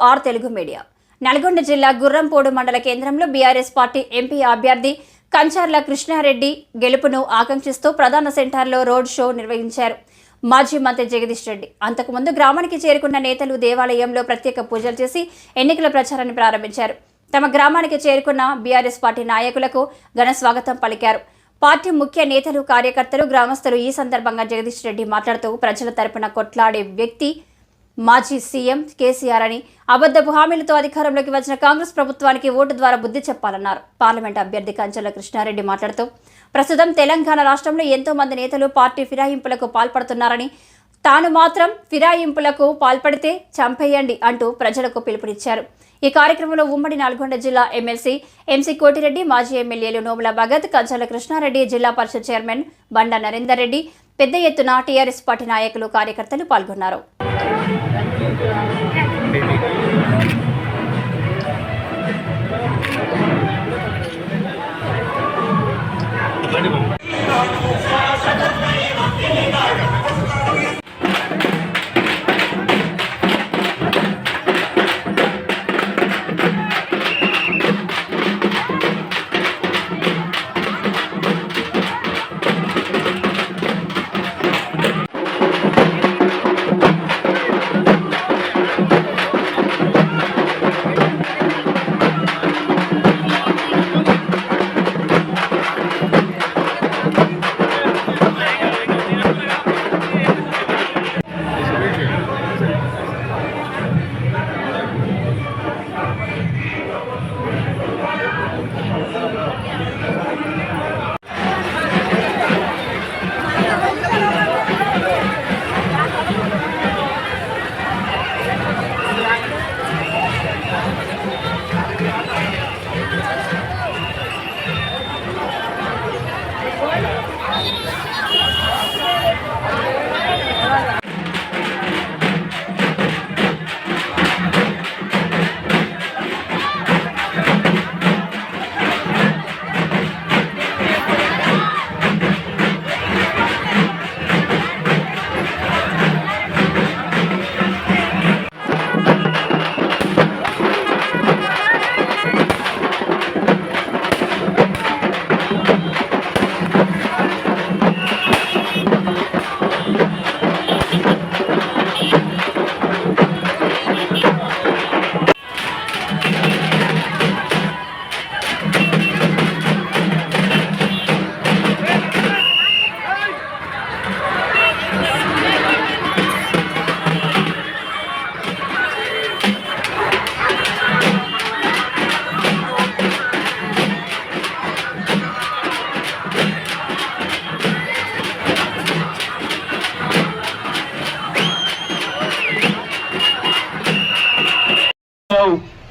Are Telugu media. Nalgonda జిల్లా గుర్రంపోడు మండల కేంద్రంలో బీఆర్ఎస్ పార్టీ ఎంపీ అభ్యర్థి కంచర్ల కృష్ణారెడ్డి గెలుపును ఆకాంక్షిస్తూ ప్రధాన సెంటర్లో రోడ్ షో నిర్వహించారు. మాజీ మంత్రి జగదీష్ రెడ్డి అంతకుముందు గ్రామానికి చేరుకున్న నేతలు దేవాలయంలో ప్రత్యేక పూజలు చేసి ఎన్నికల ప్రచారాన్ని ప్రారంభించారు. తమ గ్రామానికి చేరుకున్న బీఆర్ఎస్ పార్టీ నాయకులకు ఘన స్వాగతం పలికారు. పార్టీ ముఖ్య నేతలు, కార్యకర్తలు, గ్రామస్తులు ఈ సందర్భంగా జగదీష్ రెడ్డి మాట్లాడుతూ ప్రజల తరపున కొట్లాడే వ్యక్తి మాజీ సీఎం కేసీఆర్ అని, అబద్ధపు హామీలతో అధికారంలోకి వచ్చిన కాంగ్రెస్ ప్రభుత్వానికి ఓటు ద్వారా బుద్ధి చెప్పాలన్నారు. పార్లమెంట్ అభ్యర్థి కంచర్ల కృష్ణారెడ్డి మాట్లాడుతూ ప్రస్తుతం తెలంగాణ రాష్ట్రంలో ఎంతో మంది నేతలు పార్టీ ఫిరాయింపులకు పాల్పడుతున్నారని, తాను మాత్రం ఫిరాయింపులకు పాల్పడితే చంపేయండి అంటూ ప్రజలకు పిలుపునిచ్చారు. ఈ కార్యక్రమంలో ఉమ్మడి నల్గొండ జిల్లా ఎమ్మెల్సీ ఎంసీ కోటిరెడ్డి, మాజీ ఎమ్మెల్యేలు నోముల భగత్, కంచర్ల కృష్ణారెడ్డి, జిల్లా పరిషత్ చైర్మన్ బండా నరేందర్ రెడ్డి, పెద్ద ఎత్తున టీఆర్ఎస్ పార్టీ నాయకులు, కార్యకర్తలు పాల్గొన్నారు.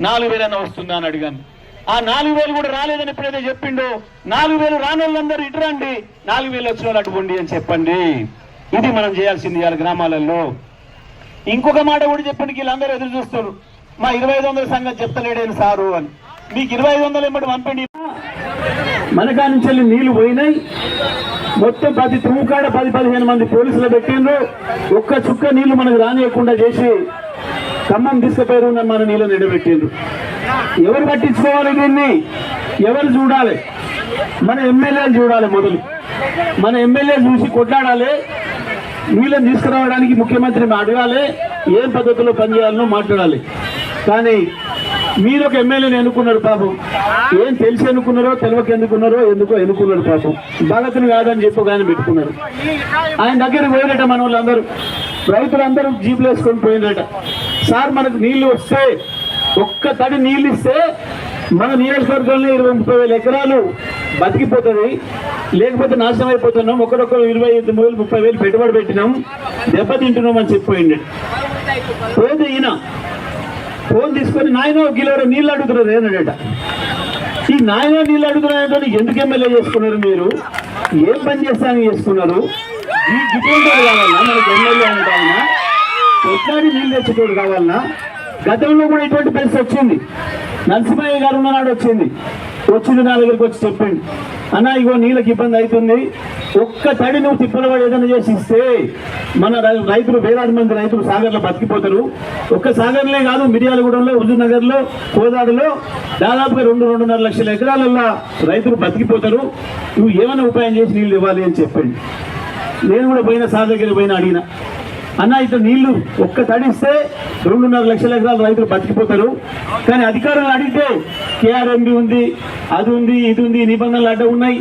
నాలుగు వేలన్నా వస్తుందా అని అడిగాను. ఆ 4,000 కూడా రాలేదని ఎప్పుడైతే చెప్పిండో 4,000 రాని వాళ్ళందరూ ఇటు రండి, 4,000 వచ్చిన వాళ్ళు అటుకోండి అని చెప్పండి. ఇది మనం చేయాల్సింది ఇవాళ గ్రామాలలో. ఇంకొక మాట కూడా చెప్పండి, వీళ్ళందరూ ఎదురు చూస్తారు, మా 2,500 సంగతి చెప్తలేడేది సారు అని. మీకు 2,500 ఎమ్మటి పంపండి. మనకా నుంచి వెళ్ళి నీళ్లు పోయినాయి. మొత్తం ప్రతి తూకాడ 10-15 మంది పోలీసులు పెట్టిండ్రు. ఒక్క చుక్క నీళ్లు మనకు రానియకుండా చేసి ఖమ్మం తీసుకుపోయారు, మన నీళ్ళు నిలబెట్టిండ్రు. ఎవరు పట్టించుకోవాలి దీన్ని? ఎవరు చూడాలి? మన ఎమ్మెల్యేలు చూడాలి. మొదలు మన ఎమ్మెల్యే చూసి కొట్లాడాలి. నీళ్ళని తీసుకురావడానికి ముఖ్యమంత్రిని అడగాలి, ఏం పద్ధతిలో పనిచేయాలనో మాట్లాడాలి. కానీ మీరు ఒక ఎమ్మెల్యేని ఎన్నుకున్నారు పాపం. ఏం తెలిసి ఎన్నుకున్నారో తెలియక ఎందుకో ఎన్నుకున్నారు పాపం. భగత్ని కాదని చెప్పి ఆయన పెట్టుకున్నారు. ఆయన దగ్గర పోయినట మన వాళ్ళందరూ, రైతులందరూ జీపులు వేసుకొని పోయినట. సార్ మనకు నీళ్లు వస్తే, ఒక్క తడి నీళ్ళు ఇస్తే మన నియోజకవర్గంలో 20-30 ఎకరాలు బతికిపోతుంది, లేకపోతే నాశనం అయిపోతున్నాం. ఒకరొకరు 25,000-30,000 పెట్టుబడి పెట్టినాం, దెబ్బతింటున్నాం అని చెప్పిపోయింది. పోతే ఈయన ఫోన్ తీసుకొని నాయన కిలో నీళ్ళు అడుగుతున్నారు ఏనాడట. ఈ నాయన నీళ్ళు అడుగుతున్నాయంటే ఎందుకు ఎమ్మెల్యే చేసుకున్నారు? మీరు ఏం పని చేస్తానని చేసుకున్నారు? ఈ గిట్టోడు కావాలన్నా మనకు ఎమ్మెల్యే అంటామన్నా, ఎట్లాంటి నీళ్ళు తెచ్చేటోడు కావాలన్నా? గతంలో కూడా ఇటువంటి పరిస్థితి వచ్చింది. నరసింహయ్య గారు ఉన్ననాడు వచ్చింది. వచ్చింది నా దగ్గరికి వచ్చి చెప్పండి, అన్న ఇగో నీళ్ళకి ఇబ్బంది అవుతుంది, ఒక్క తడి నువ్వు తిప్పలవాడు ఏదైనా చేసి ఇస్తే మన రైతులు వేలాది మంది రైతులు సాగర్లో బతికిపోతారు. ఒక్క సాగర్లే కాదు, మిర్యాలగూడెంలో, హుజూర్నగర్లో, కోదాడలో దాదాపుగా 2-2.5 లక్షల ఎకరాలలో రైతులు బతికిపోతారు. నువ్వు ఏమైనా ఉపాయం చేసి నీళ్ళు ఇవ్వాలి అని చెప్పండి. నేను కూడా పోయిన సార్ దగ్గర పోయినా అడిగిన, అన్న ఇట్లా నీళ్లు ఒక్క తడిస్తే 2.5 లక్షల ఎకరాలు రైతులు బతికిపోతారు. కానీ అధికారులు అడిగితే కేఆర్ఎంబి ఉంది, అది ఉంది, ఇది ఉంది, నిబంధనలు అడ్డ ఉన్నాయి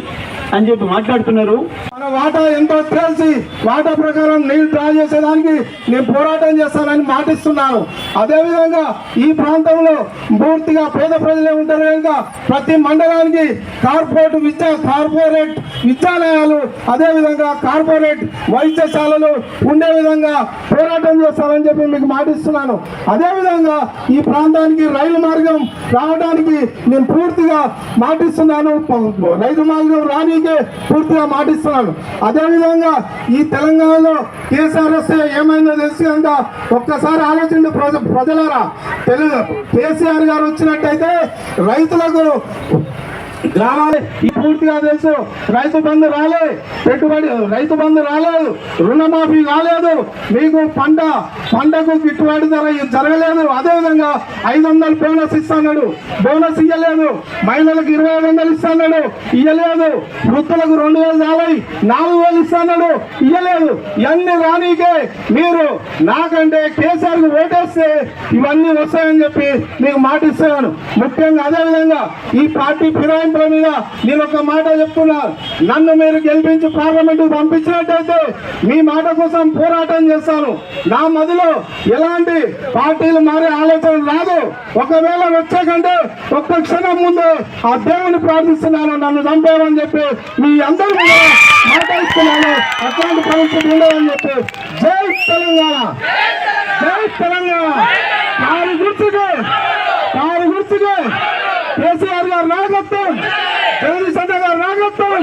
అని చెప్పి మాట్లాడుతున్నారు. మన వాటా ఎంతో తెలిసి వాటా ప్రకారం నీళ్లు డ్రా చేసేదానికి నేను పోరాటం చేస్తానని మాటిస్తున్నాను. అదేవిధంగా ఈ ప్రాంతంలో పూర్తిగా పేద ప్రజలే ఉంటారు కనుక ప్రతి మండలానికి కార్పొరేట్ విద్యాలయాలు, అదేవిధంగా కార్పొరేట్ వైద్యశాలలు ఉండే విధంగా పోరాటం చేస్తానని చెప్పి మీకు మాటిస్తున్నాను. అదేవిధంగా ఈ ప్రాంతానికి రైలు మార్గం రావడానికి నేను పూర్తిగా మాటిస్తున్నాను. రైలు మార్గం రానికే పూర్తిగా మాటిస్తున్నాను. అదేవిధంగా ఈ తెలంగాణలో కేసీఆర్ వస్తే ఏమైందో తెలిసి కనుక ఒక్కసారి ఆలోచించండి ప్రజలారా. కేసీఆర్ గారు వచ్చినట్టయితే రైతులకు గ్రామాలే పూర్తిగా తెలుసు. రైతు బంధు రాలే, రైతు బంధు రాలేదు, రుణమాఫీ కాలేదు, మీకు పంటకు గిట్టుబాటు ధర జరగలేదు. అదేవిధంగా 500 బోనస్ ఇస్తున్నాడు, బోనస్ ఇవ్వలేదు. మహిళలకు 2500 ఇస్తున్నాడు, ఇవ్వలేదు. వృద్ధులకు 2000 చాలై 4000 ఇస్తున్నాడు, ఇవ్వలేదు. ఇవన్నీ రానీకే మీరు నాకంటే కేసీఆర్కు ఓటేస్తే ఇవన్నీ వస్తాయని చెప్పి మీకు మాటిస్తున్నాను. ముఖ్యంగా అదేవిధంగా ఈ పార్టీ ఫిరాయింపుల మీద నేను ఒక మాట చెప్తున్నా. నన్ను మీరు గెలిపించి పార్లమెంట్ పంపించినట్టయితే మీ మాట కోసం పోరాటం చేస్తాను. నా మదిలో ఎలాంటి పార్టీలు మారే ఆలోచన రాదు. ఒకవేళ వచ్చే కంటే ఒక్క క్షణం ముందు ఆ దేవుని ప్రార్థిస్తున్నాను, నన్ను చంపేమని చెప్పి మీ అందరూ కూడా మాట ఇస్తున్నాను. అట్లాంటి పరిస్థితి ఉండదని చెప్పి జై తెలంగాణ, జై తెలంగాణ. కారు గుర్తుగా కేసీఆర్ గారు నాయకత్వం, జగదీశ్ రెడ్డి గారు నాయకత్వం,